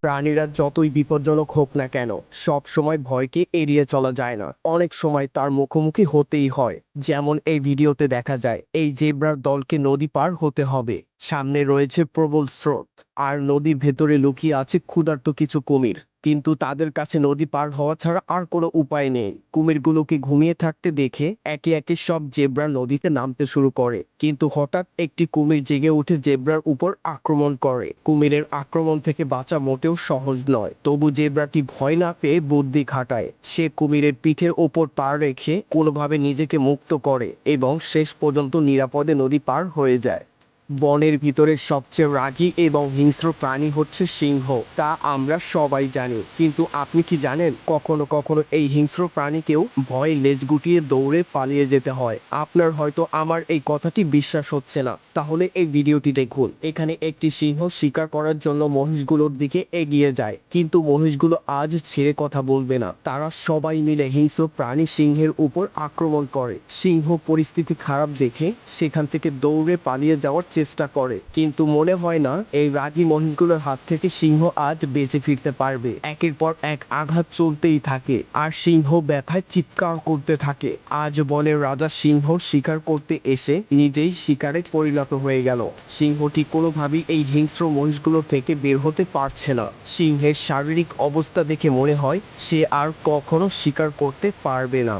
প্রাণীরা যতই বিপজ্জনক হোক না কেন, সব সময় ভয়কে এড়িয়ে চলা যায় না। অনেক সময় তার মুখোমুখি হতেই হয়। যেমন এই ভিডিওতে দেখা যায়, এই জেব্রার দলকে নদী পার হতে হবে। সামনে রয়েছে প্রবল স্রোত, আর নদীর ভেতরে লুকিয়ে আছে ক্ষুধার্ত কিছু কুমির। কিন্তু তাদের কাছে নদী পার হওয়া ছাড়া আর কোনো উপায় নেই। কুমিরগুলোকে ঘুমিয়ে থাকতে দেখে একে একে সব জেব্রা নদীতে নামতে শুরু করে। কিন্তু হঠাৎ একটি কুমির জেগে উঠে জেব্রার উপর আক্রমণ করে। কুমিরের আক্রমণ থেকে বাঁচা মোটেও সহজ নয়, তবু জেব্রাটি ভয় না পেয়ে বুদ্ধি খাটায়। সে কুমিরের পিঠের ওপর পা রেখে কোনোভাবে নিজেকে মুক্ত করে এবং শেষ পর্যন্ত নিরাপদে নদী পার হয়ে যায়। বনের ভিতরে সবচেয়ে রাগী এবং হিংস্র প্রাণী হচ্ছে সিংহ, তা আমরা সবাই জানি। কিন্তু আপনি কি জানেন, কখনো কখনো এই হিংস্র প্রাণীকেও ভয়ে লেজ গুটিয়ে দৌড়ে পালিয়ে যেতে হয়। আপনার হয়তো আমার এই কথাটি বিশ্বাস হচ্ছে না, তাহলে এই ভিডিওটি দেখুন। এখানে একটি সিংহ শিকার করার জন্য মহিষগুলোর দিকে এগিয়ে যায়, কিন্তু মহিষগুলো আজ ছেড়ে কথা বলবে না। তারা সবাই মিলে হিংস্র প্রাণী সিংহের উপর আক্রমণ করে। সিংহ পরিস্থিতি খারাপ দেখে সেখান থেকে দৌড়ে পালিয়ে যাওয়ার চেষ্টা করে, কিন্তু মনে হয় না এই রাগী মহিষগুলোর হাত থেকে সিংহ আজ বেঁচে ফিরতে পারবে। একের পর এক আঘাত চলতেই থাকে, আর সিংহ ব্যথায় চিৎকার করতে থাকে। আজ বনের রাজা সিংহর শিকার করতে এসে নিজেই শিকারে পরিণত হয়ে গেল। সিংহটি কোনোভাবেই এই হিংস্র মহিষগুলো থেকে বের হতে পারছে না। সিংহের শারীরিক অবস্থা দেখে মনে হয় সে আর কখনো শিকার করতে পারবে না।